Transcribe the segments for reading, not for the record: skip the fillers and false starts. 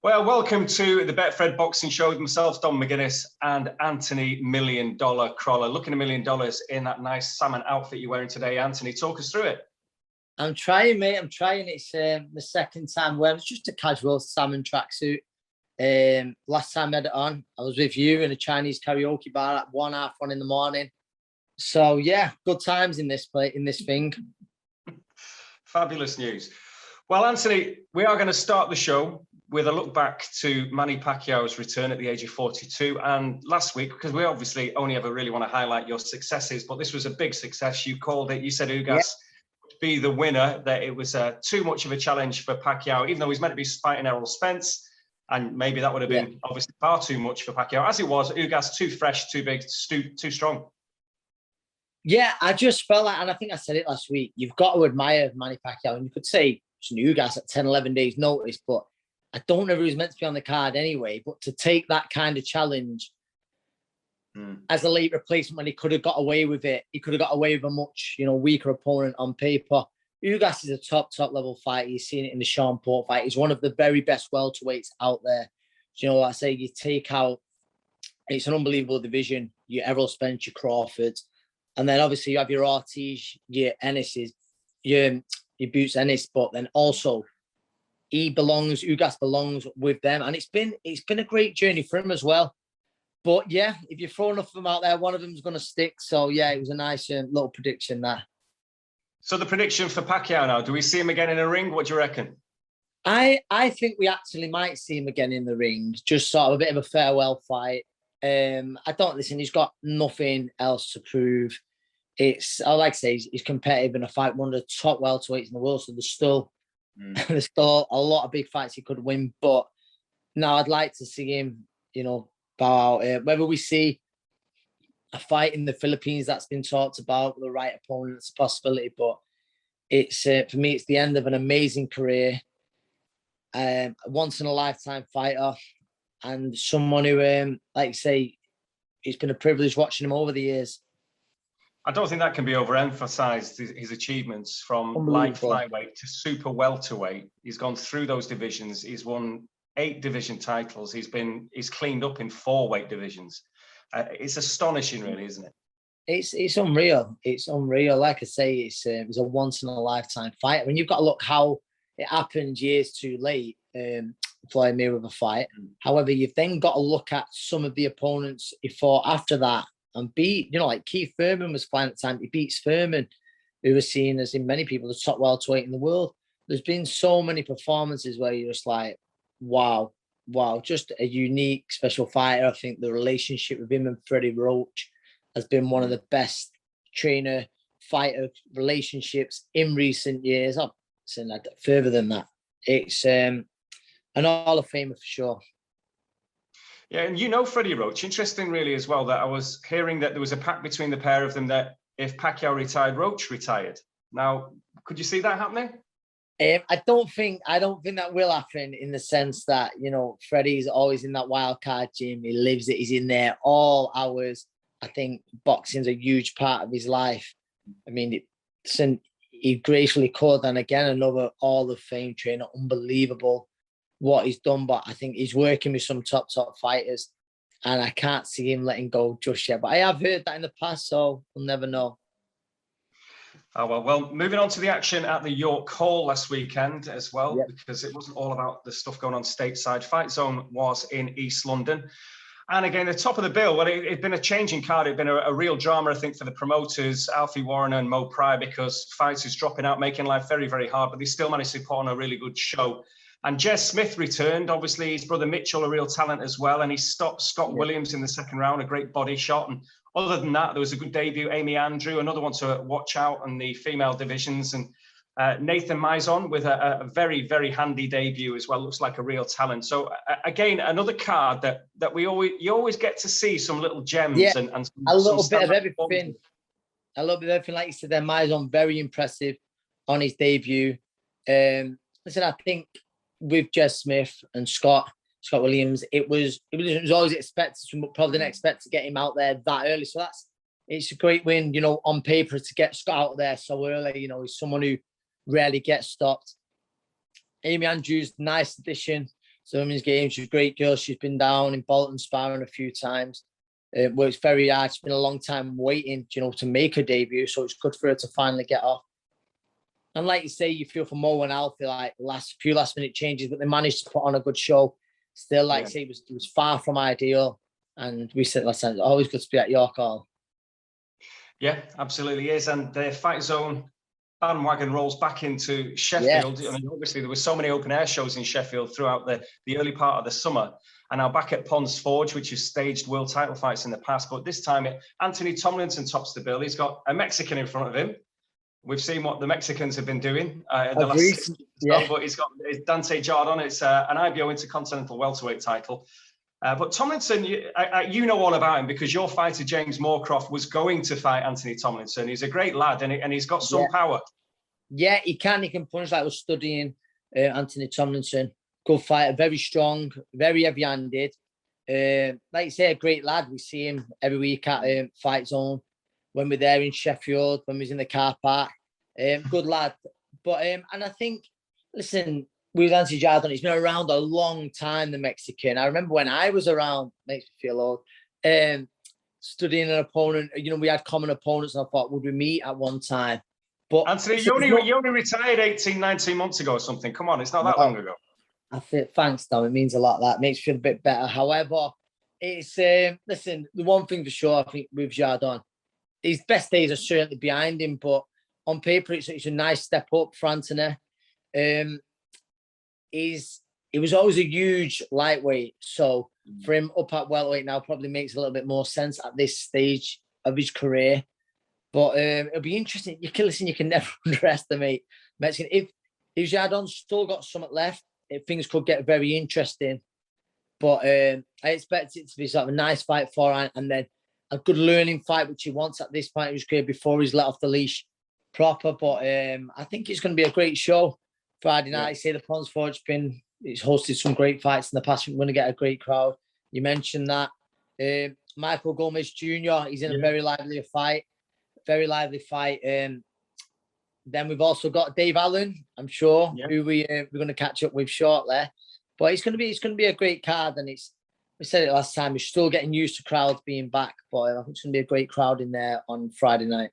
Well, welcome to the Betfred Boxing Show with myself, Dom McGuinness, and Anthony $1 Million Crolla. Looking $1 million in that nice salmon outfit you're wearing today. Anthony, talk us through it. I'm trying, mate. I'm trying. It's the second time wearing. It's just a casual salmon tracksuit. Last time I had it on, I was with you in a Chinese karaoke bar at 1:30 in the morning. So yeah, good times in this thing. Fabulous news. Well, Anthony, we are going to start the show with a look back to Manny Pacquiao's return at the age of 42. And last week, because we obviously only ever really want to highlight your successes, but this was a big success. You called it, you said Ugas would be the winner, that it was too much of a challenge for Pacquiao, even though he's meant to be fighting Errol Spence. And maybe that would have been obviously far too much for Pacquiao. As it was, Ugas too fresh, too big, too strong. Yeah, I just felt like, and I think I said it last week, you've got to admire Manny Pacquiao. And you could say it's Ugas at 10, 11 days notice, but I don't know if he was meant to be on the card anyway, but to take that kind of challenge as a late replacement when he could have got away with it, he could have got away with a much, weaker opponent on paper. Ugas is a top level fighter. You've seen it in the Sean Porter fight. He's one of the very best welterweights out there. So, what I say, you take out, it's an unbelievable division. Your Errol Spence, your Crawford, and then obviously you have your Ortiz, your Ennis's, your Boots Ennis, but then also Ugas belongs with them. And it's been a great journey for him as well. But yeah, if you throw enough of them out there, one of them's going to stick. So yeah, it was a nice little prediction there. So the prediction for Pacquiao now, do we see him again in a ring? What do you reckon? I think we actually might see him again in the ring. Just sort of a bit of a farewell fight. He's got nothing else to prove. I like to say he's competitive in a fight, one of the top welterweights in the world. So there's still a lot of big fights he could win. But now I'd like to see him, bow out. Whether we see a fight in the Philippines that's been talked about with the right opponent, it's a possibility. But it's for me, it's the end of an amazing career. A once in a lifetime fighter, and someone who, like you say, it's been a privilege watching him over the years. I don't think that can be overemphasized, his achievements from light flyweight to super welterweight. He's gone through those divisions. He's won 8 division titles. He's cleaned up in 4 weight divisions. It's astonishing, really, isn't it? It's unreal. It's unreal. Like I say, it was a once in a lifetime fight. I mean, you've got to look how it happened years too late. Floyd Mayweather fight. However, you've then got to look at some of the opponents he fought after that and beat. Like Keith Thurman was flying at the time. He beats Thurman, who was seen as, in many people, the top welterweight in the world. There's been so many performances where you're just like, wow, just a unique, special fighter. I think the relationship with him and Freddie Roach has been one of the best trainer-fighter relationships in recent years. I'm saying that further than that. It's an Hall of Famer for sure. Yeah, and Freddie Roach. Interesting, really, as well, that I was hearing that there was a pact between the pair of them that if Pacquiao retired, Roach retired. Now, could you see that happening? I don't think that will happen, in the sense that, Freddie's always in that wild card gym. He lives it. He's in there all hours. I think boxing's a huge part of his life. I mean, he gracefully called, and again, another Hall of Fame trainer. Unbelievable what he's done, but I think he's working with some top fighters, and I can't see him letting go just yet. But I have heard that in the past, so we'll never know. Oh, well, moving on to the action at the York Hall last weekend as well, because it wasn't all about the stuff going on stateside. Fightzone was in East London. And again, the top of the bill, well, it'd been a changing card. It'd been a real drama, I think, for the promoters, Alfie Warren and Mo Pryor, because fighters dropping out, making life very, very hard, but they still managed to put on a really good show. And Jez Smith returned. Obviously, his brother Mitchell, a real talent as well. And he stopped Scott Williams in the second round, a great body shot. And other than that, there was a good debut. Amy Andrew, another one to watch out on the female divisions. And Nathan Mizon with a very, very handy debut as well. Looks like a real talent. So again, another card that you always get to see some little gems and a little bit of everything. A little bit of everything, like you said there. Mizon, very impressive on his debut. Listen, I think with Jez Smith and Scott Williams, it was always expected. Probably didn't expect to get him out there that early. So it's a great win, on paper, to get Scott out there so early. He's someone who rarely gets stopped. Amy Andrews, nice addition women's game. She's a great girl. She's been down in Bolton sparring a few times. Works very hard. She's been a long time waiting, to make her debut. So it's good for her to finally get off. And like you say, you feel for Mo and Alfie, like few last minute changes, but they managed to put on a good show. Still, like I say, it was far from ideal. And we said last time, it's always good to be at York Hall. Yeah, absolutely is. And the Fight Zone bandwagon rolls back into Sheffield. Yes. I mean, obviously, there were so many open air shows in Sheffield throughout the early part of the summer. And now back at Ponds Forge, which has staged world title fights in the past. But this time, Anthony Tomlinson tops the bill. He's got a Mexican in front of him. We've seen what the Mexicans have been doing in the last 6 years, but he's got Dante Yarde. It's an IBO Intercontinental welterweight title. But Tomlinson, you know all about him because your fighter, James Moorcroft, was going to fight Anthony Tomlinson. He's a great lad and he's got some power. Yeah, he can punch. Like I was studying Anthony Tomlinson. Good fighter, very strong, very heavy-handed. Like you say, a great lad. We see him every week at Fight Zone. When we're there in Sheffield, when we was in the car park. Good lad. But, and I think, listen, with Anthony Yarde, he's been around a long time, the Mexican. I remember when I was around, makes me feel old, studying an opponent, we had common opponents, and I thought, would we meet at one time? But Anthony, you only retired 18, 19 months ago or something. Come on, it's not that long ago. I think, thanks, Dom. It means a lot. That makes me feel a bit better. However, it's, listen, the one thing for sure, I think, with Yarde, his best days are certainly behind him, but on paper, it's a nice step up for Anthony. He was always a huge lightweight, so for him up at welterweight now probably makes a little bit more sense at this stage of his career. But it'll be interesting. You can never underestimate Mexican. If Yarde's still got something left, things could get very interesting. But I expect it to be sort of a nice fight for him, and then a good learning fight, which he wants at this point in his career before he's let off the leash proper. But I think it's going to be a great show Friday night. I say the Ponds Forge it's hosted some great fights in the past. We're going to get a great crowd. You mentioned that. Michael Gomez Jr., he's in a very lively fight. Then we've also got Dave Allen, I'm sure, who we're going to catch up with shortly. But it's going to be a great card, and we said it last time, we're still getting used to crowds being back, but I think it's going to be a great crowd in there on Friday night.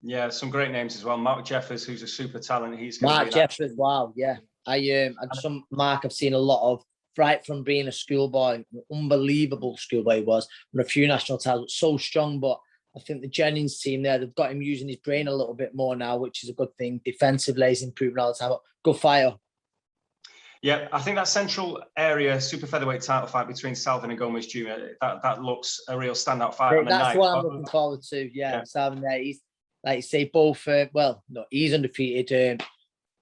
Yeah, some great names as well. Mark Jeffers, who's a super talent. Mark Jeffers, wow, yeah. Mark I've seen a lot of, right from being a schoolboy, unbelievable schoolboy he was, and a few national titles, so strong, but I think the Jennings team there, they've got him using his brain a little bit more now, which is a good thing. Defensively, he's improving all the time. But good fighter. Yeah, I think that central area super featherweight title fight between Salvin and Gomez Jr. that looks a real standout fight on the night. That's what I'm looking forward to. Yeah. Salvin there, he's like you say, both. He's undefeated.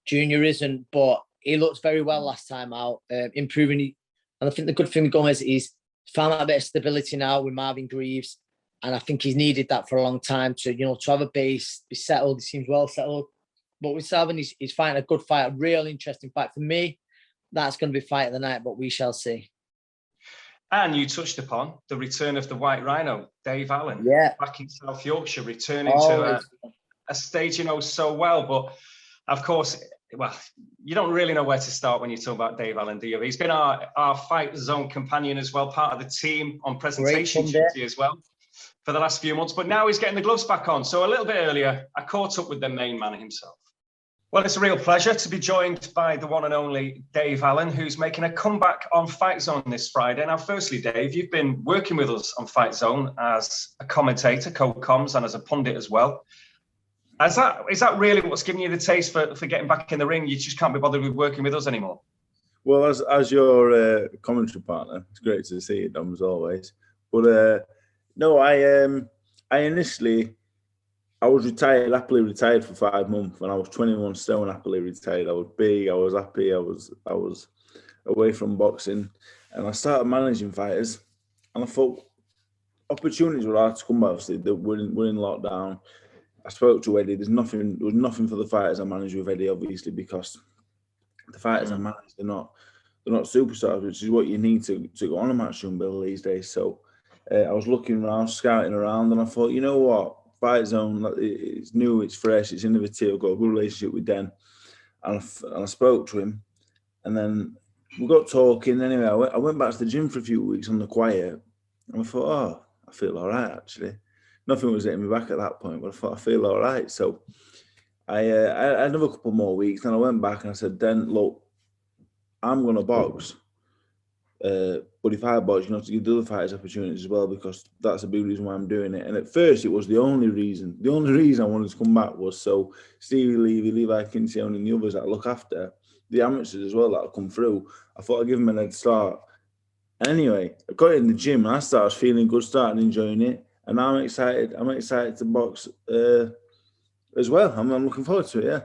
Junior isn't, but he looked very well last time out, improving. And I think the good thing with Gomez is found out a bit of stability now with Marvin Greaves, and I think he's needed that for a long time to have a base, be settled. He seems well settled, but with Salvin, he's fighting a good fight, a real interesting fight for me. That's going to be fight of the night, but we shall see. And you touched upon the return of the White Rhino, Dave Allen, back in South Yorkshire, returning to a stage you know so well. But of course, you don't really know where to start when you talk about Dave Allen, do you? He's been our Fight Zone companion as well, part of the team on presentation duty as well for the last few months. But now he's getting the gloves back on. So a little bit earlier, I caught up with the main man himself. Well, it's a real pleasure to be joined by the one and only Dave Allen, who's making a comeback on Fight Zone this Friday. Now, firstly, Dave, you've been working with us on Fight Zone as a commentator, co-coms, and as a pundit as well. Is that really what's giving you the taste for getting back in the ring? You just can't be bothered with working with us anymore? Well, as your commentary partner, it's great to see you, Dom, as always. But no, I initially... I was happily retired for 5 months. When I was 21 stone, happily retired. I was big, I was happy, I was away from boxing. And I started managing fighters. And I thought opportunities were hard to come by. Obviously, we're in lockdown. I spoke to Eddie. There was nothing for the fighters I managed with Eddie, obviously, because the fighters I manage, they're not superstars, which is what you need to go on a matchroom bill these days. So I was looking around, scouting around, and I thought, you know what? Fight Zone, it's new, it's fresh, it's innovative. I've got a good relationship with Den, and I spoke to him, and then we got talking. Anyway, I went back to the gym for a few weeks on the quiet, and I thought, oh, I feel all right actually. Nothing was hitting me back at that point, but I thought I feel all right. So I had another couple more weeks, and I went back and I said, "Den, look, I'm going to box. But if I box, you have to give the other fighters opportunities as well, because that's a big reason why I'm doing it." And at first, it was the only reason. The only reason I wanted to come back was so Stevie Levy, Levi Kinsey, and the others that I look after, the amateurs as well that come through, I thought I'd give them a head start. And anyway, I got in the gym and I started feeling good, started enjoying it. And now I'm excited. I'm excited to box as well. I'm looking forward to it, yeah.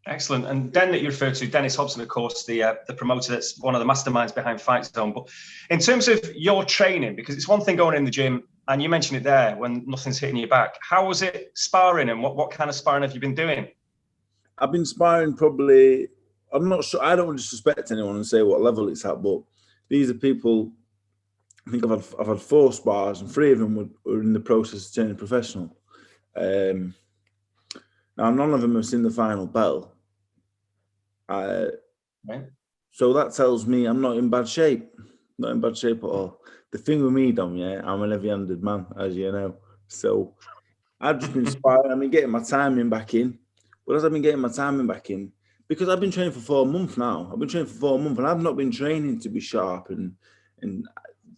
Excellent. And Den that you referred to, Dennis Hobson, of course, the promoter that's one of the masterminds behind Fightzone. But in terms of your training, because it's one thing going in the gym, and you mentioned it there when nothing's hitting your back. How was it sparring, and what kind of sparring have you been doing? I've been sparring probably, I'm not sure, I don't want to disrespect anyone and say what level it's at, but these are people, I think I've had 4 spars, and 3 of them were in the process of turning professional. Now, none of them have seen the final bell. Right. So that tells me I'm not in bad shape. Not in bad shape at all. The thing with me, Dom, yeah, I'm an heavy-handed man, as you know. So I've just been sparring. I've been getting my timing back in. But as I've been getting my timing back in, because I've been training for 4 months now. I've been training for 4 months, and I've not been training to be sharp. And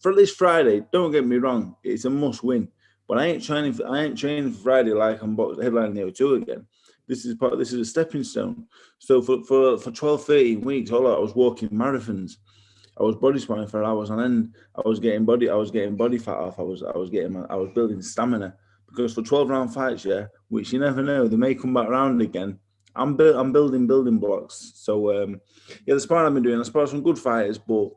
for this Friday, don't get me wrong, it's a must win. But I ain't training for Friday like I'm headlining the O2 again. This is a stepping stone. So for 12, 13 weeks, all I was walking marathons. I was body sparring for hours, and then I was getting body fat off. I was building stamina, because for 12-round fights, yeah, which you never know, they may come back around again. I'm building building blocks. So yeah, the sparring I've been doing, I spar some good fighters, but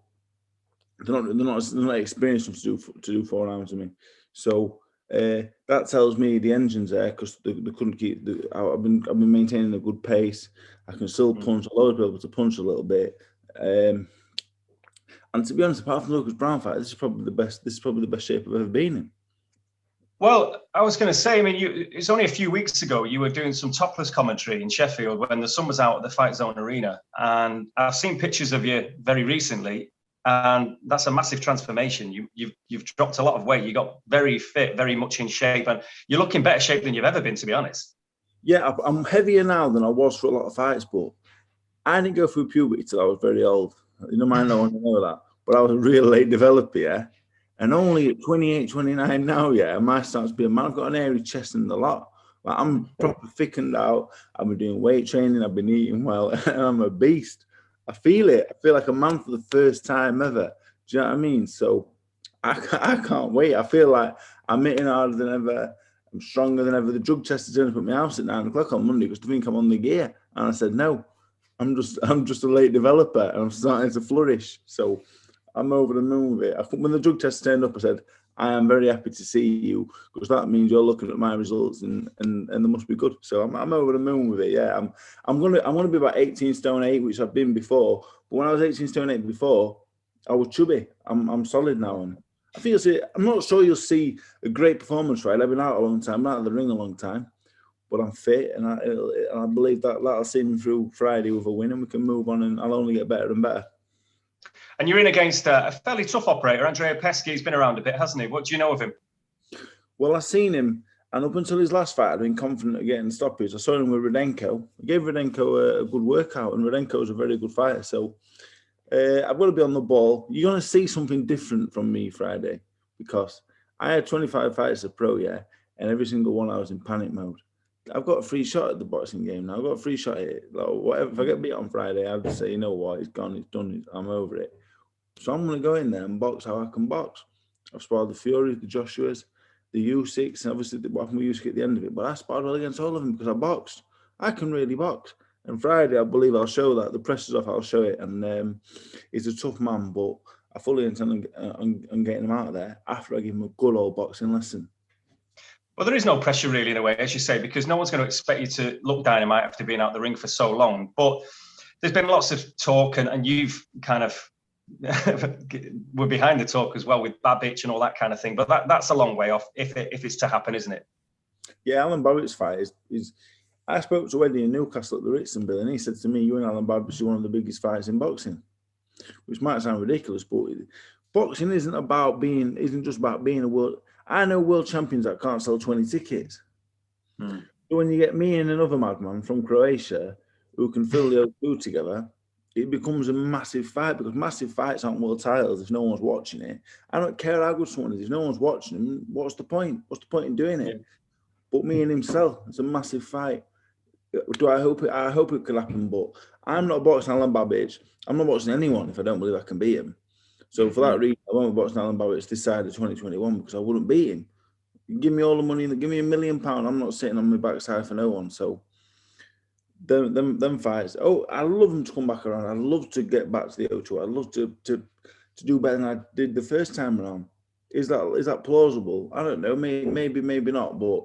they're not experienced enough to do 4 rounds with me. So that tells me the engine's there, because they couldn't keep. I've been maintaining a good pace. I can still punch. I'll always be able to punch a little bit. And to be honest, apart from Lucas Brown fight, this is probably the best shape I've ever been in. Well, I was going to say, I mean, it's only a few weeks ago you were doing some topless commentary in Sheffield when the sun was out at the Fightzone Arena, and I've seen pictures of you very recently, and that's a massive transformation. You've dropped a lot of weight. You got very fit, very much in shape, and you look in better shape than you've ever been, to be honest. Yeah, I'm heavier now than I was for a lot of fights, but I didn't go through puberty till I was very old. You know, might not want to know that, but I was a real late developer, yeah. And only at 28, 29 now, yeah, I might start to be a man. I've got an airy chest and a lot. Like, I'm proper thickened out. I've been doing weight training. I've been eating well. And I'm a beast. I feel it. I feel like a man for the first time ever. Do you know what I mean? So I can't wait. I feel like I'm hitting harder than ever. I'm stronger than ever. The drug test is going to put me house at 9 o'clock on Monday because they think I'm on the gear. And I said, no, I'm just a late developer and I'm starting to flourish. So I'm over the moon with it. When the drug test turned up, I said, I am very happy to see you, because that means you're looking at my results and they must be good. So I'm over the moon with it. Yeah, I'm gonna be about 18 stone 8, which I've been before. But when I was 18 stone 8 before, I was chubby. I'm solid now, and I think I'm not sure you'll see a great performance. Right, I've been out a long time, I'm out of the ring a long time, but I'm fit, and I believe that'll see me through Friday with a win, and we can move on, and I'll only get better and better. And you're in against a fairly tough operator, Andrea Pesky. He's been around a bit, hasn't he? What do you know of him? Well, I've seen him, and up until his last fight, I'd been confident of getting stoppage. I saw him with Rudenko. I gave Rudenko a good workout, and Rudenko's a very good fighter. So I've got to be on the ball. You're going to see something different from me Friday, because I had 25 fights as a pro, yeah, and every single one I was in panic mode. I've got a free shot at the boxing game now. I've got a free shot at it. Like, whatever. If I get beat on Friday, I'll just say, you know what, it's gone, it's done, I'm over it. So I'm going to go in there and box how I can box. I've sparred the Fury, the Joshuas, the U6, and obviously what happened with U6 at the end of it. But I sparred well against all of them because I boxed. I can really box. And Friday, I believe I'll show that. The pressure's off, I'll show it. And he's a tough man, but I fully intend on getting him out of there after I give him a good old boxing lesson. Well, there is no pressure really in a way, as you say, because no one's going to expect you to look dynamite after being out the ring for so long. But there's been lots of talk, and you've kind of we're behind the talk as well with Babich and all that kind of thing, but that's a long way off if it's to happen, isn't it? Yeah, Alan Babbitt's fight is I spoke to Eddie in Newcastle at the Ritz, Bill, and he said to me, you and Alan Babbitt are one of the biggest fights in boxing. which might sound ridiculous, but boxing isn't just about being a world. I know world champions that can't sell 20 tickets. So when you get me and another madman from Croatia who can fill the O2 together, it becomes a massive fight, because massive fights aren't world titles if no one's watching it. I don't care how good someone is. If no one's watching them, what's the point? What's the point in doing it? But me and him sell. It's a massive fight. I hope it could happen, but I'm not boxing Alan Babbage. I'm not boxing anyone if I don't believe I can beat him. So for that reason, I won't be boxing Alan Babbage this side of 2021, because I wouldn't beat him. Give me all the money, give me £1 million. I'm not sitting on my backside for no one. So them fights. Oh, I love them to come back around. I'd love to get back to the O2. I'd love to do better than I did the first time around. Is that plausible? I don't know. Maybe not. But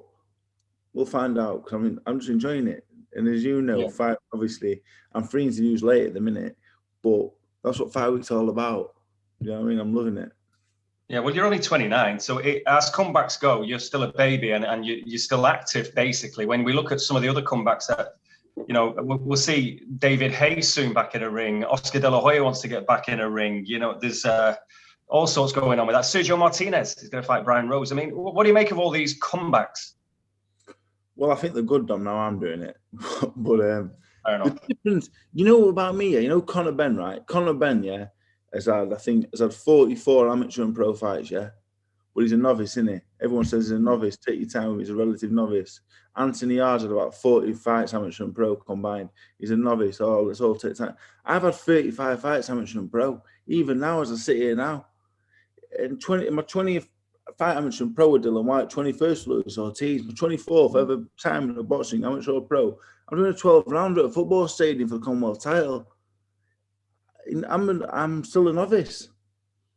we'll find out. Because I'm just enjoying it. And as you know, fight, obviously, I'm free interviews late at the minute, but that's what 5 weeks all about. You know what I mean? I'm loving it. Yeah, well, you're only 29, so as comebacks go, you're still a baby, and you're still active, basically. When we look at some of the other comebacks that, you know, we'll see David Hayes soon back in a ring. Oscar De La Hoya wants to get back in a ring. You know, there's all sorts going on with that. Sergio Martinez is going to fight Brian Rose. I mean, what do you make of all these comebacks? Well, I think they're good, Dom. Now I'm doing it. But the difference, you know about me, you know Conor Benn, right? Conor Benn, has had 44 amateur and pro fights, but he's a novice, isn't he? Everyone says he's a novice. Take your time. He's a relative novice. Anthony Yarde had about 40 fights, amateur and pro combined. He's a novice. Oh, let's all take time. I've had 35 fights, amateur and pro. Even now, as I sit here now, in my 20th fight, amateur and pro with Dylan White, 21st Lewis Ortiz, my 24th ever time in the boxing, amateur or pro. I'm doing a 12-rounder at a football stadium for the Commonwealth title. I'm still a novice.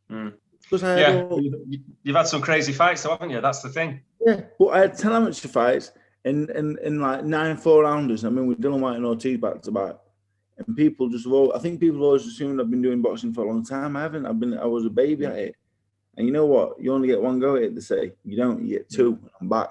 Because you've had some crazy fights, though, haven't you? That's the thing. Yeah, but I had 10 amateur fights in like 9 4-rounders. I mean, with Dylan White and Ortiz back to back, and people I think people always assumed I've been doing boxing for a long time. I haven't. I was a baby at it, and you know what? You only get one go at it. They say you don't. You get two. I'm back.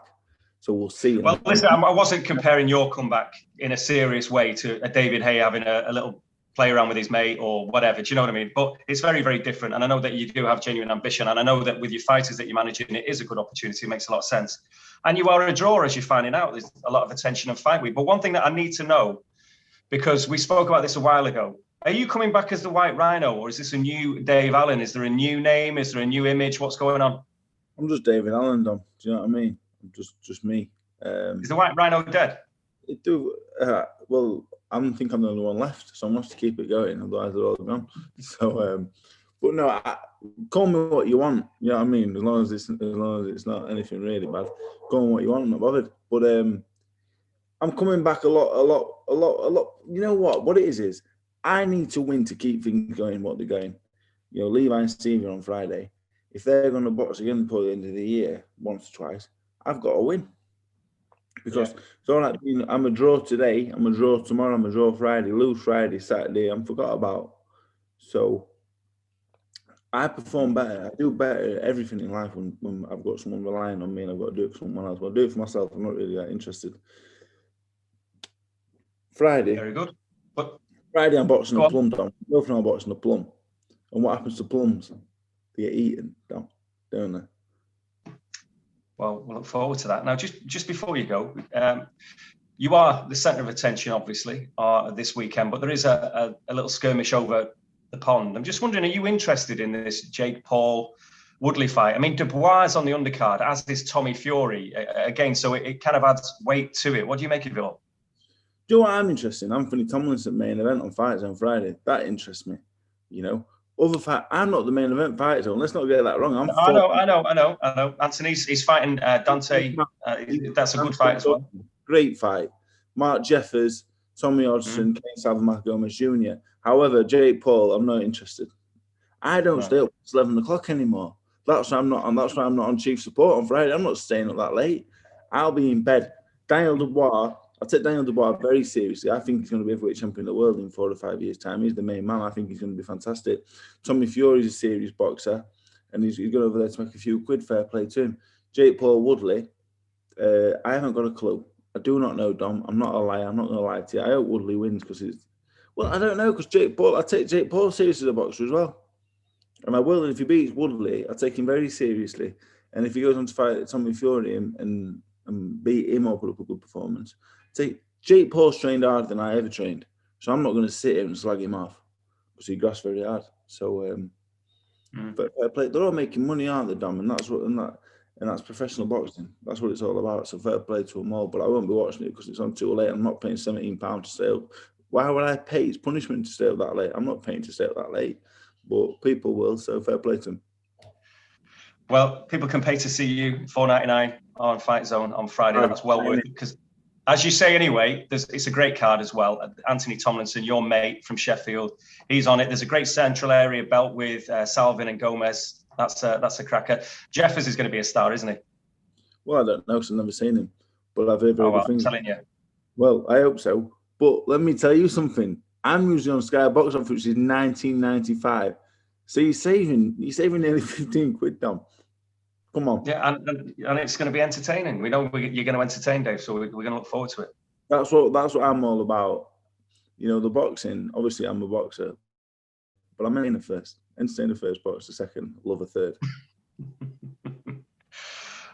So we'll see. Well, listen, I wasn't comparing your comeback in a serious way to a David Hay having a little play around with his mate or whatever. Do you know what I mean? But it's very, very different. And I know that you do have genuine ambition. And I know that with your fighters that you're managing, it is a good opportunity. It makes a lot of sense. And you are a drawer, as you're finding out. There's a lot of attention and fight week. But one thing that I need to know, because we spoke about this a while ago, are you coming back as the White Rhino, or is this a new Dave Allen? Is there a new name? Is there a new image? What's going on? I'm just David Allen, Dom. Do you know what I mean? I'm just me. Is the White Rhino dead? Well, I don't think I'm the only one left, so I must keep it going. Otherwise, they're all gone. So, but no, call me what you want. You know what I mean? As long as it's not anything really bad, call me what you want. I'm not bothered. But I'm coming back a lot. You know what? What it is I need to win to keep things going. What they're going. You know, Levi and Stevie on Friday. If they're going to box again before the end of the year, once or twice, I've got to win. Because I'm a draw today, I'm a draw tomorrow, I'm a draw Friday, lose Friday, Saturday, I'm forgot about. So I perform better. I do better at everything in life when I've got someone relying on me and I've got to do it for someone else. But I do it for myself. I'm not really that interested. Friday. Very good. But Friday I'm boxing a plum down. Both now I'm boxing a plum. And what happens to plums? They get eaten down, don't they? Well, we'll look forward to that. Now, just before you go, you are the centre of attention, obviously, this weekend, but there is a little skirmish over the pond. I'm just wondering, are you interested in this Jake Paul Woodley fight? I mean, Dubois is on the undercard, as is Tommy Fury, again, so it kind of adds weight to it. What do you make of it all? Do you know what I'm interested in? Anthony Tomlinson main event on Fightzone Friday. That interests me, you know. Other fight, I'm not the main event fighter, so let's not get that wrong. I know. Anthony's fighting Dante. That's a good fight as well. Great fight. Mark Jeffers, Tommy Hodgson, Kane Salvador Gomez Jr. However, Jake Paul, I'm not interested. I don't stay up. It's 11 o'clock anymore. That's why I'm not on chief support on Friday. I'm not staying up that late. I'll be in bed. Daniel Dubois. I take Daniel Dubois very seriously. I think he's going to be heavyweight champion of the world in 4 or 5 years' time. He's the main man. I think he's going to be fantastic. Tommy Fury's a serious boxer, and he's going over there to make a few quid. Fair play to him. Jake Paul Woodley, I haven't got a clue. I do not know, Dom. I'm not a liar. I'm not going to lie to you. I hope Woodley wins because Well, I don't know, because I take Jake Paul seriously as a boxer as well. And I will, and if he beats Woodley, I take him very seriously. And if he goes on to fight Tommy Fury and beat him or put up a good performance, Jake Paul's trained harder than I ever trained. So I'm not going to sit here and slag him off because he grasps very hard. So, but they're all making money, aren't they, Dom? And that's professional boxing. That's what it's all about. So fair play to them all. But I won't be watching it because it's on too late. I'm not paying £17 to stay up. Why would I pay? It's punishment to stay up that late. I'm not paying to stay up that late. But people will, so fair play to them. Well, people can pay to see you, $4.99 on Fightzone on Friday. That's well worth it because, as you say anyway, it's a great card as well. Anthony Tomlinson, your mate from Sheffield, he's on it. There's a great central area belt with Salvin and Gomez. That's a cracker. Jeffers is going to be a star, isn't he? Well, I don't know because I've never seen him, but I've heard very good things. I'm telling you. Well, I hope so. But let me tell you something. I'm usually on Sky Box Office, which is $19.95. So you're saving nearly 15 quid, Dom. Come on. Yeah, and it's going to be entertaining. We know you're going to entertain, Dave, so we're going to look forward to it. That's what I'm all about. You know, the boxing, obviously I'm a boxer, but I'm entertain the first, box the second, love a third.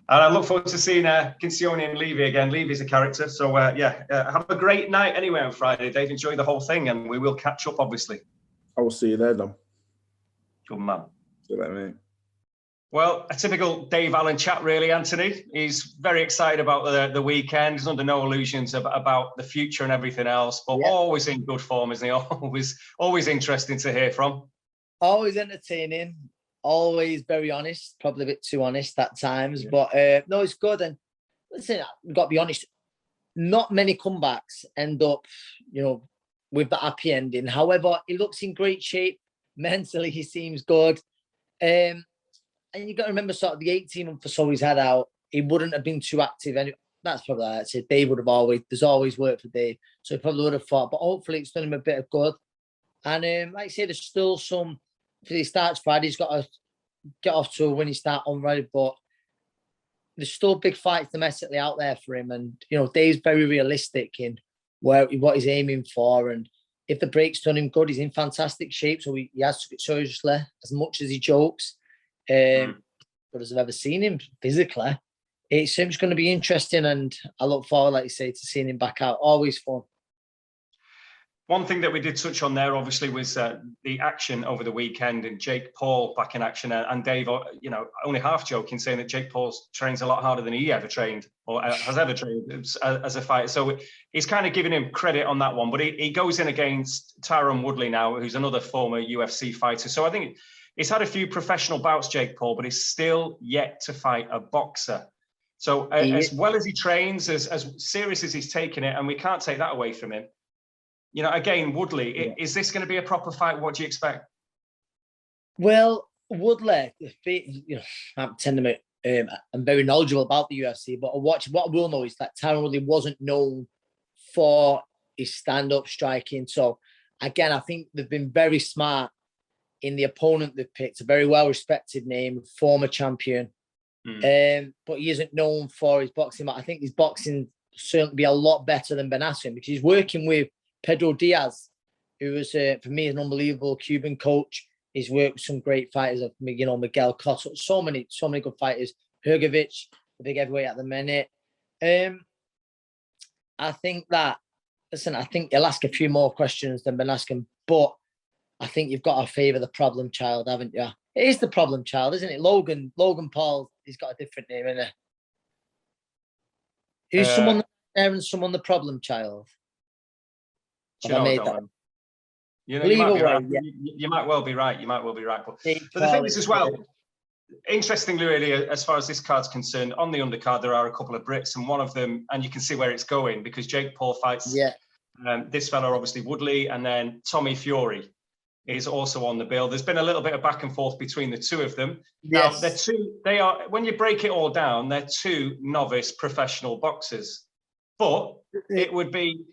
And I look forward to seeing Kincione and Levy again. Levy's a character. So, have a great night anyway on Friday, Dave. Enjoy the whole thing, and we will catch up, obviously. I will see you there, Dom. Good man. See you later, mate. Well, a typical Dave Allen chat, really, Anthony. He's very excited about the weekend. He's under no illusions about the future and everything else, but always in good form, isn't he? Always interesting to hear from. Always entertaining. Always very honest, probably a bit too honest at times, but no, it's good. And listen, I've got to be honest, not many comebacks end up, with that happy ending. However, he looks in great shape. Mentally, he seems good. And you've got to remember sort of the 18 months or so he's had out, he wouldn't have been too active. And that's probably like I said, Dave would have there's always work for Dave. So he probably would have fought, but hopefully it's done him a bit of good. And like I say, there's still some, if he starts Friday, he's got to get off to a winning start on Friday, but there's still big fights domestically out there for him. And, Dave's very realistic in what he's aiming for. And if the break's done him good, he's in fantastic shape. So he has to get seriously as much as he jokes. But as I've ever seen him physically, it seems going to be interesting. And I look forward, like you say, to seeing him back out. Always fun. One thing that we did touch on there, obviously, was the action over the weekend and Jake Paul back in action. And Dave, only half joking, saying that Jake Paul trains a lot harder than he ever trained or has ever trained as a fighter. So he's kind of giving him credit on that one. But he goes in against Tyron Woodley now, who's another former UFC fighter. So I think he's had a few professional bouts, Jake Paul, but he's still yet to fight a boxer. So as well as he trains, as serious as he's taking it, and we can't take that away from him. Again, Woodley, is this going to be a proper fight? What do you expect? Well, Woodley, I'm very knowledgeable about the UFC, but what I will know is that Tyron Woodley wasn't known for his stand-up striking. So, again, I think they've been very smart in the opponent they've picked, a very well-respected name, former champion. But he isn't known for his boxing. But I think his boxing will certainly be a lot better than Ben Askren because he's working with Pedro Diaz, who was, for me, an unbelievable Cuban coach. He's worked with some great fighters, Miguel Cotto, so many good fighters. Hrgovic, the big heavyweight at the minute. I think he'll ask a few more questions than Ben Askren, but I think you've got to favour the problem child, haven't you? It is the problem child, isn't it? Logan Paul, he's got a different name, isn't he? Who's someone there and someone the problem child? You might well be right. But the thing is as well, interestingly, really, as far as this card's concerned, on the undercard, there are a couple of Brits, and one of them, and you can see where it's going because Jake Paul fights this fella, obviously Woodley, and then Tommy Fury is also on the bill. There's been a little bit of back and forth between the two of them. Yes. Now, when you break it all down, they're two novice professional boxers. But it would be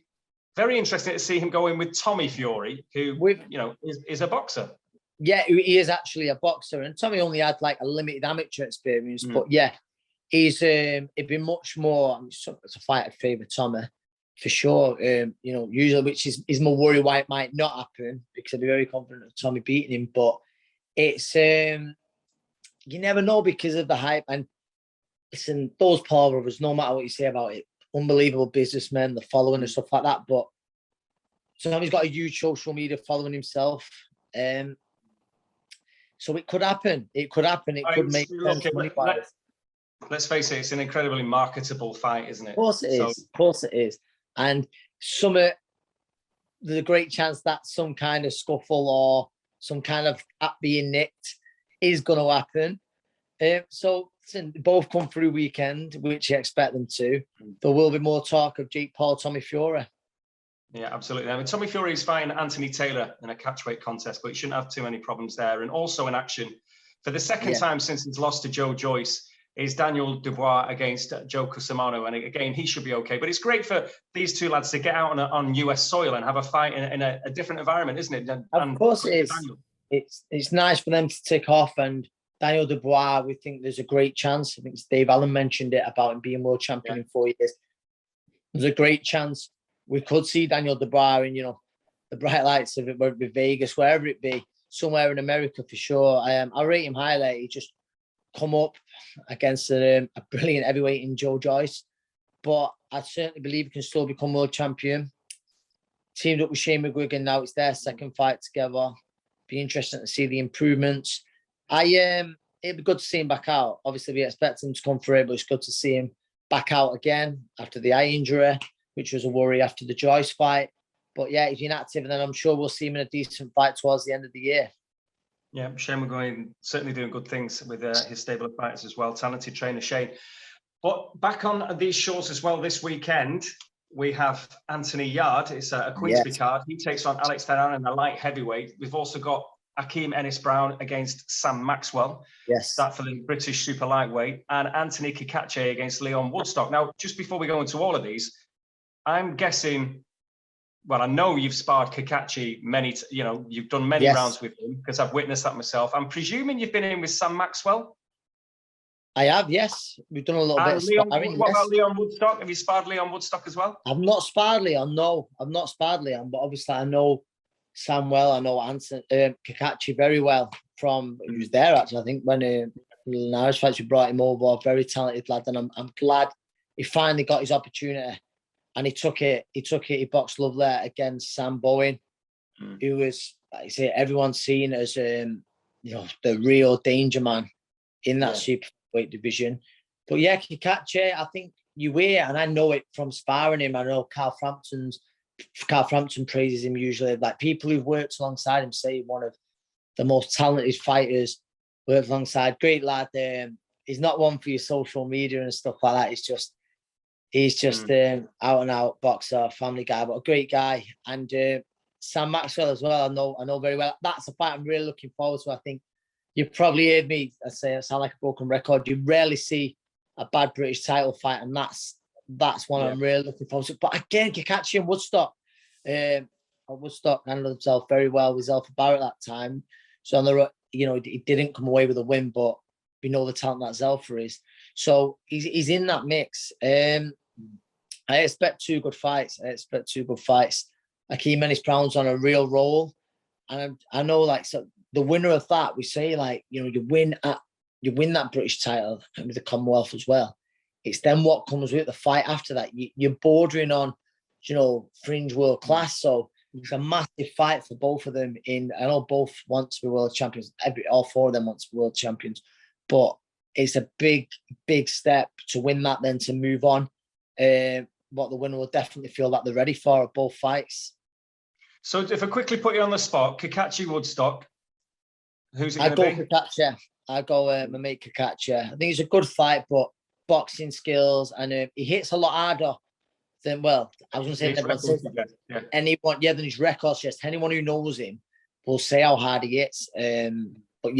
very interesting to see him go in with Tommy Fury, who, is a boxer. Yeah, he is actually a boxer. And Tommy only had like a limited amateur experience. But yeah, it'd be much more, it's a fight I favour Tommy. for sure. Usually, which is my worry why it might not happen, because I'd be very confident of Tommy beating him. But it's you never know because of the hype. And listen, those Paul brothers, no matter what you say about it, unbelievable businessmen, the following and stuff like that. But Tommy's got a huge social media following himself. So it could happen. It could happen. It could make sense. Let's face it, it's an incredibly marketable fight, isn't it? Of course it is. Of course it is. And there's a great chance that some kind of scuffle or some kind of hat being nicked is going to happen. So listen, both come through weekend, which you expect them to. There will be more talk of Jake Paul, Tommy Fury. Yeah, absolutely. I mean, Tommy Fury is fighting Anthony Taylor in a catchweight contest, but he shouldn't have too many problems there. And also in action, for the second time since he's lost to Joe Joyce, is Daniel Dubois against Joe Cusimano. And again, he should be okay. But it's great for these two lads to get out on US soil and have a fight in a different environment, isn't it? Of course it is. It's nice for them to tick off. And Daniel Dubois, we think there's a great chance. I think Dave Allen mentioned it about him being world champion in 4 years. There's a great chance we could see Daniel Dubois in, the bright lights of it, whether it be Vegas, wherever it be, somewhere in America for sure. I rate him highly. He just come up against a brilliant heavyweight in Joe Joyce. But I certainly believe he can still become world champion. Teamed up with Shane McGuigan now. It's their second fight together. Be interesting to see the improvements. It'd be good to see him back out. Obviously, we expect him to come through, but it's good to see him back out again after the eye injury, which was a worry after the Joyce fight. But yeah, he's inactive, and then I'm sure we'll see him in a decent fight towards the end of the year. Yeah, Shane McGuigan certainly doing good things with his stable of fighters as well. Talented trainer, Shane. But back on these shows as well this weekend, we have Anthony Yarde. It's a Quidsby card. He takes on Alex Ferran in the light heavyweight. We've also got Akeem Ennis-Brown against Sam Maxwell. Yes. That for the British super lightweight. And Anthony Kikachi against Leon Woodstock. Now, just before we go into all of these, I'm guessing, well, I know you've sparred Kikachi you've done many rounds with him because I've witnessed that myself. I'm presuming you've been in with Sam Maxwell? I have, yes. We've done a little bit of sparring. What about Leon Woodstock? Have you sparred Leon Woodstock as well? I've not sparred Leon, no. I've not sparred Leon, but obviously I know Sam well. I know Kikachi very well he was there actually, I think, when in Irish fights we brought him over. Very talented lad, and I'm glad he finally got his opportunity. And he took it. He boxed lovely against Sam Bowen, who was, like I say, everyone's seen as the real danger man in that superweight division. But yeah, Kikachi, I think you hear, and I know it from sparring him. I know Carl Frampton praises him usually. Like people who've worked alongside him say one of the most talented fighters worked alongside. Great lad. He's not one for your social media and stuff like that. He's just out and out boxer, family guy, but a great guy. And Sam Maxwell as well. I know very well. That's a fight I'm really looking forward to. I think you probably heard me say I sound like a broken record. You rarely see a bad British title fight, and that's one I'm really looking forward to. But again, Kikachi and Woodstock. Woodstock handled himself very well with Zelfa Barrett that time. So he didn't come away with a win, but we know the talent that Zelfa is. So he's in that mix. I expect two good fights. Akeem Ennis-Brown's on a real roll, and I know the winner of that, we say you win that British title with the Commonwealth as well. It's then what comes with the fight after that. You're bordering on fringe world class. So it's a massive fight for both of them. I know both want to be world champions. All four of them want to be world champions, but it's a big, big step to win that, then to move on. What the winner will definitely feel that they're ready for both fights. So if I quickly put you on the spot, Kikachi Woodstock, who's it going to be? Kikachi. I go my mate Kikachi. I think it's a good fight, but boxing skills, and he hits a lot harder than, I was going to say, anyone, than his records. Just anyone who knows him will say how hard he hits. But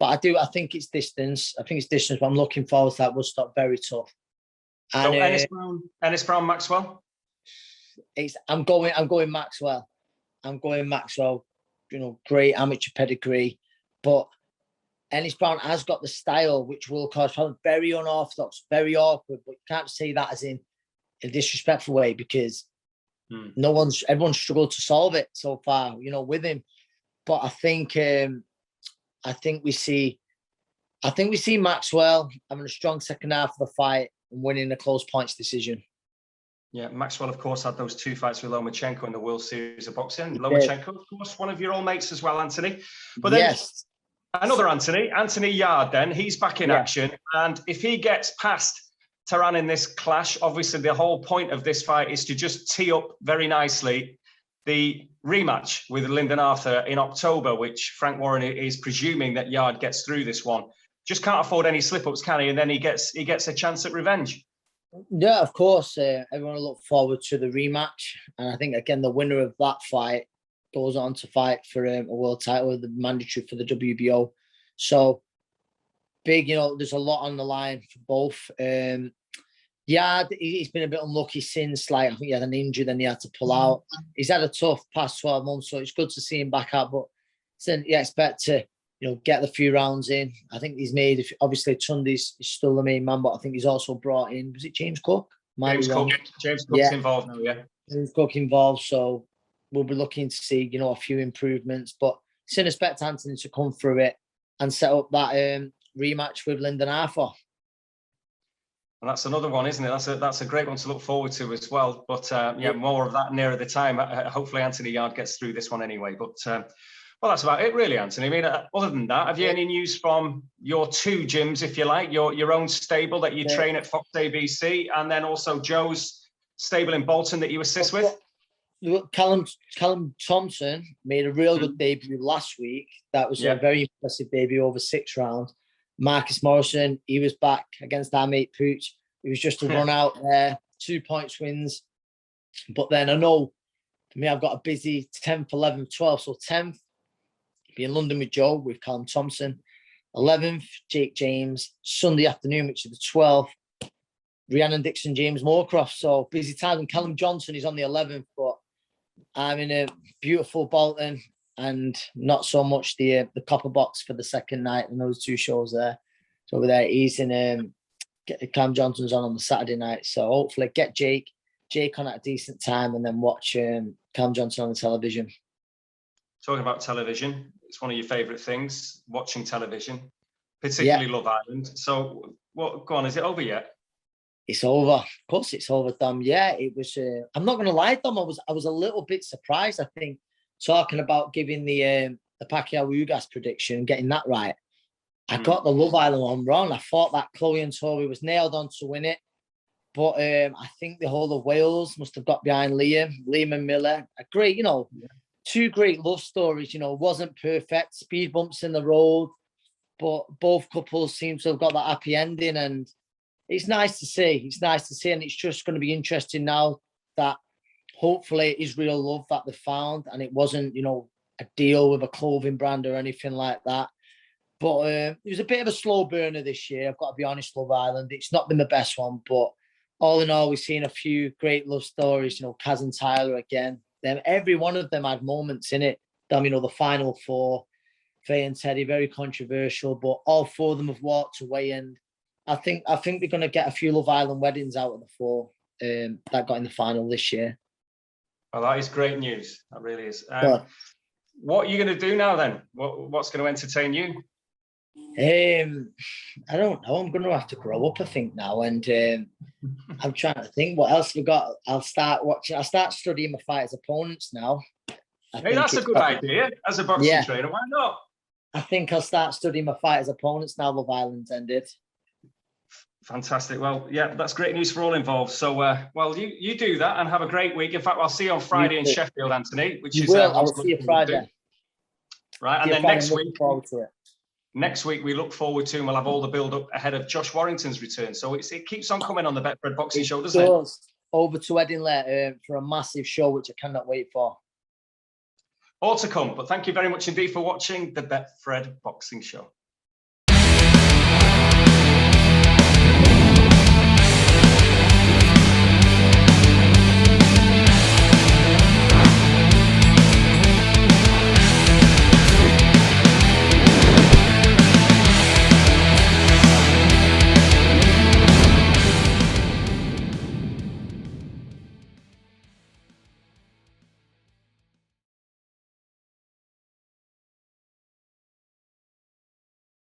I think it's distance. But I'm looking forward to that. Woodstock, very tough. And, so Ennis-Brown, Maxwell? I'm going Maxwell. Great amateur pedigree. But Ennis-Brown has got the style, which will cause problems. Very unorthodox, very awkward. But you can't say that as in in a disrespectful way because everyone's struggled to solve it so far, you know, with him. But I think we see Maxwell having a strong second half of the fight and winning a close points decision. Yeah, Maxwell, of course, had those 2 fights with Lomachenko in the World Series of Boxing. Lomachenko, of course, one of your old mates as well, Anthony. But then another Anthony Yarde, then, he's back in action. And if he gets past Tyron in this clash, obviously the whole point of this fight is to just tee up very nicely the rematch with Lyndon Arthur in October, which Frank Warren is presuming that Yarde gets through this one. Just can't afford any slip-ups, can he? And then he gets a chance at revenge. Yeah, of course. Everyone will look forward to the rematch. And I think, again, the winner of that fight goes on to fight for a world title, the mandatory for the WBO. So, big, you know, there's a lot on the line for both. Yarde, he's been a bit unlucky since, like, I think he had an injury, then he had to pull out. He's had a tough past 12 months, so it's good to see him back out. But then you expect to, you know, get the few rounds in. I think he's made, obviously, Tundi's still the main man, but I think he's also brought in, was it James Cook? James Cook's involved now, yeah. James Cook involved, so we'll be looking to see, you know, a few improvements. But still expect Anthony to come through it and set up that rematch with Lyndon Arthur. And that's another one, isn't it? That's a great one to look forward to as well. But more of that nearer the time. Hopefully Anthony Yarde gets through this one anyway. But well, that's about it, really, Anthony. I mean, other than that, have you any news from your 2 gyms, if you like, your own stable that you train at Fox ABC, and then also Joe's stable in Bolton that you assist with? Callum Thompson made a real good debut last week. That was a very impressive debut over 6 rounds. Marcus Morrison, he was back against our mate Pooch. It was just a run out there, 2 points wins. But then I know, for me, I've got a busy 10th, 11th, 12th. So 10th, be in London with Joe, with Callum Thompson. 11th, Jake James. Sunday afternoon, which is the 12th, Rhiannon Dixon, James Moorcroft. So busy time. And Callum Johnson is on the 11th, but I'm in a beautiful Bolton and not so much the Copper Box for the second night and those 2 shows there. So over there, he's in Callum Johnson's on the Saturday night. So hopefully get Jake on at a decent time and then watch Callum Johnson on the television. Talking about television, it's one of your favourite things, watching television, particularly Love Island. So, go on, is it over yet? It's over. Of course it's over, Dom. Yeah, it was. I'm not going to lie, Dom. I was a little bit surprised, I think, talking about giving the Pacquiao Ugas prediction and getting that right. I got the Love Island one wrong. I thought that Chloe and Toby was nailed on to win it. But I think the whole of Wales must have got behind Liam and Miller. A great, you know, 2 great love stories, you know, wasn't perfect, speed bumps in the road, but both couples seem to have got that happy ending. And it's nice to see. It's nice to see. And it's just going to be interesting now that hopefully it is real love that they found. And it wasn't, you know, a deal with a clothing brand or anything like that. But it was a bit of a slow burner this year. I've got to be honest, Love Island. It's not been the best one, but all in all, we've seen a few great love stories. You know, Kaz and Tyler again. Every one of them had moments in it. You know, the final 4, Faye and Teddy, very controversial, but all 4 of them have walked away. And I think they're going to get a few Love Island weddings out of the 4 that got in the final this year. Well, that is great news. That really is. What are you going to do now then? What's going to entertain you? I don't know. I'm going to have to grow up, I think, now. And I'm trying to think what else we got. I'll start studying my fighters' opponents now. Hey, that's a good idea. As a boxing trainer, why not? I think I'll start studying my fighters' opponents now Love Island's ended. Fantastic. Well, yeah, that's great news for all involved. So, well, you do that and have a great week. In fact, I'll see you on Friday in Sheffield, Anthony, which is I will see you Friday. Right, and then next week we look forward to, and we'll have all the build-up ahead of Josh Warrington's return. So it keeps on coming on the Betfred Boxing Show, doesn't it? Over to Edinburgh for a massive show, which I cannot wait for. All to come. But thank you very much indeed for watching the Betfred Boxing Show.